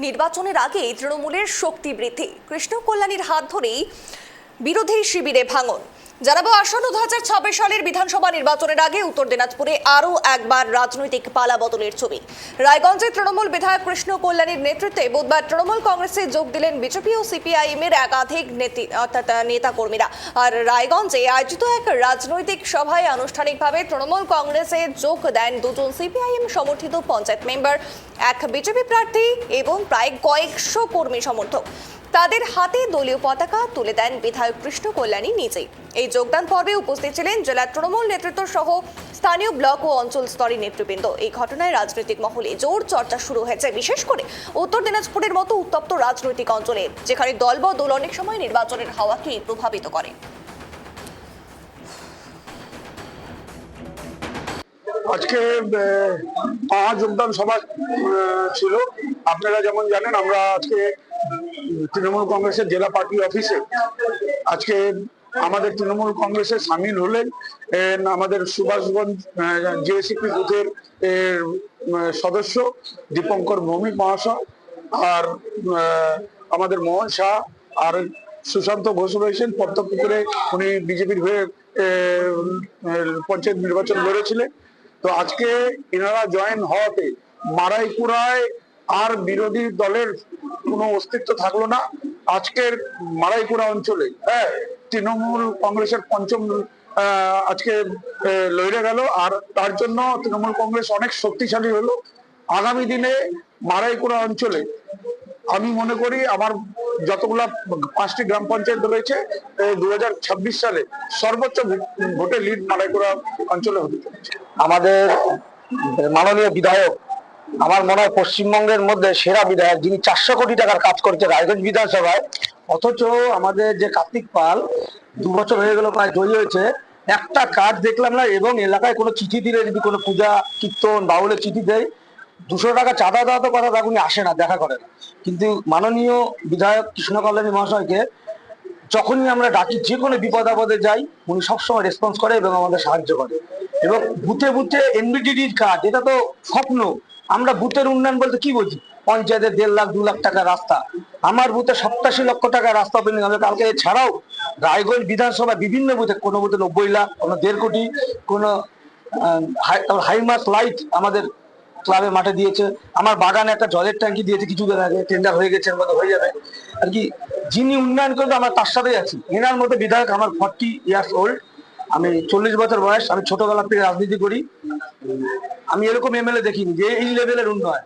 নির্বাচনের আগে তৃণমূলের শক্তি বৃদ্ধি, কৃষ্ণ কল্যাণীর হাত ধরেই বিরোধী শিবিরে ভাঙন। জানাবো আসন্ন 2026 সালের বিধানসভা নির্বাচনের আগে উত্তর দিনাজপুরে আরও একবার রাজনৈতিক পালাবদলের ছবি। রায়গঞ্জে তৃণমূল বিধায়ক কৃষ্ণ কল্যাণীর নেতৃত্বে বুধবার তৃণমূল কংগ্রেসে যোগ দিলেন বিজেপি ও সিপিআইএম এর একাধিক নেতা কর্মীরা। আর রায়গঞ্জে আয়োজিত এক রাজনৈতিক সভায় আনুষ্ঠানিকভাবে তৃণমূল কংগ্রেসে যোগ দেন দুজন সিপিআইএম সমর্থিত পঞ্চায়েত মেম্বার, এক বিজেপি প্রার্থী এবং প্রায় কয়েকশো কর্মী সমর্থক। তাদের হাতে দলীয় পতাকা তুলে দেন বিধায়ক কৃষ্ণ কল্যাণী নিজেই। এই যোগদান পর্বে উপস্থিত ছিলেন জেলা তৃণমূল নেতৃত্ব সহ স্থানীয় ব্লক ও অঞ্চল স্তরের নেতৃবৃন্দ। এই ঘটনায় রাজনৈতিক মহলে জোর চর্চা শুরু হয়েছে, বিশেষ করে উত্তর দিনাজপুরের মতো উত্তপ্ত রাজনৈতিক অঞ্চলে, যেখানে দলবদল অনেক সময় নির্বাচনের হাওয়াকে প্রভাবিত করে। আজকে যোগদান সভা ছিল। আপনারা যেমন জানেন, আমরা আজকে তৃণমূল কংগ্রেসের জেলা পার্টি অফিসে আজকে আমাদের তৃণমূল কংগ্রেসে সামিল হলেন আমাদের সুভাষগঞ্জ জিএসিপি বুথের সদস্য দীপঙ্কর ভৌমিক মহাশয়, আর আমাদের মোহন শাহ, আর সুশান্ত ঘোষ রয়েছেন পদ্মপুকুরে, উনি বিজেপির হয়ে পঞ্চায়েত নির্বাচন লড়েছিলেন। তো আজকে এনারা জয়েন হওয়াতে মারাইকুড়ায় আর বিরোধী দলের কোনো অস্তিত্ব থাকলো না। আজকের মারাইকুড়া অঞ্চলে তৃণমূল কংগ্রেসের পঞ্চম আজকে লড়ে গেল, আর তার জন্য তৃণমূল কংগ্রেস অনেক শক্তিশালী হলো। আগামী দিনে মারাইকুড়া অঞ্চলে আমি মনে করি আমার যতগুলা 5টি গ্রাম পঞ্চায়েত রয়েছে, 2026 সালে সর্বোচ্চ ভোটে লিড মারাইকুড়া অঞ্চলে হতে চলেছে। আমাদের মাননীয় বিধায়ক আমার মনে হয় পশ্চিমবঙ্গের মধ্যে সেরা বিধায়ক, যিনি 400 কোটি টাকার কাজ করেছে রায়গঞ্জ বিধানসভায়। অথচ আমাদের যে কার্তিক পাল 2 বছর হয়ে গেল প্রায় জয়ী হয়েছে, একটা কাজ দেখলাম না। এবং এলাকায় কোনো চিঠি দিলে, যদি কোনো পূজা কীর্তন বাউলের চিঠি দেয়, 200 টাকা চাঁদা দেওয়া তো কথা, তা উনি আসে না, দেখা করে না। কিন্তু মাননীয় বিধায়ক কৃষ্ণ কল্যাণী মহাশয়কে যখনই আমরা ডাকি, যে কোনো বিপদ আপদে যাই, উনি সবসময় রেসপন্স করে এবং আমাদের সাহায্য করে। এবং বুথে বুথে এনবিডিডির কাজ, এটা তো স্বপ্ন। আমরা বুথের উন্নয়ন বলতে কি বুঝি? পঞ্চায়েতের 1.5 লাখ 2 লাখ টাকা রাস্তা, আমার বুথে 87 লক্ষ টাকা রাস্তা ওপেনিং হবে কালকে। এছাড়াও রায়গঞ্জ বিধানসভা বিভিন্ন বুথে, কোনো বুথে 90 লাখ, কোনো 1.5 কোটি, কোনো হাইমাস লাইট আমাদের ক্লাবে মাঠে দিয়েছে। আমার বাগানে একটা জলের ট্যাঙ্কি দিয়েছে কিছুদিন আগে, টেন্ডার হয়ে গেছে, মতো হয়ে যাবে আর কি। যিনি উন্নয়ন করবে আমরা তার সাথেই আছি। এনার মতো বিধায়ক, আমার 40 ইয়ার্স ওল্ড, আমি 40 বছর বয়স, আমি ছোটবেলা থেকে রাজনীতি করি। আমি এরকম এমএলএ দেখিনি যে এই লেভেলের উন্নয়ন।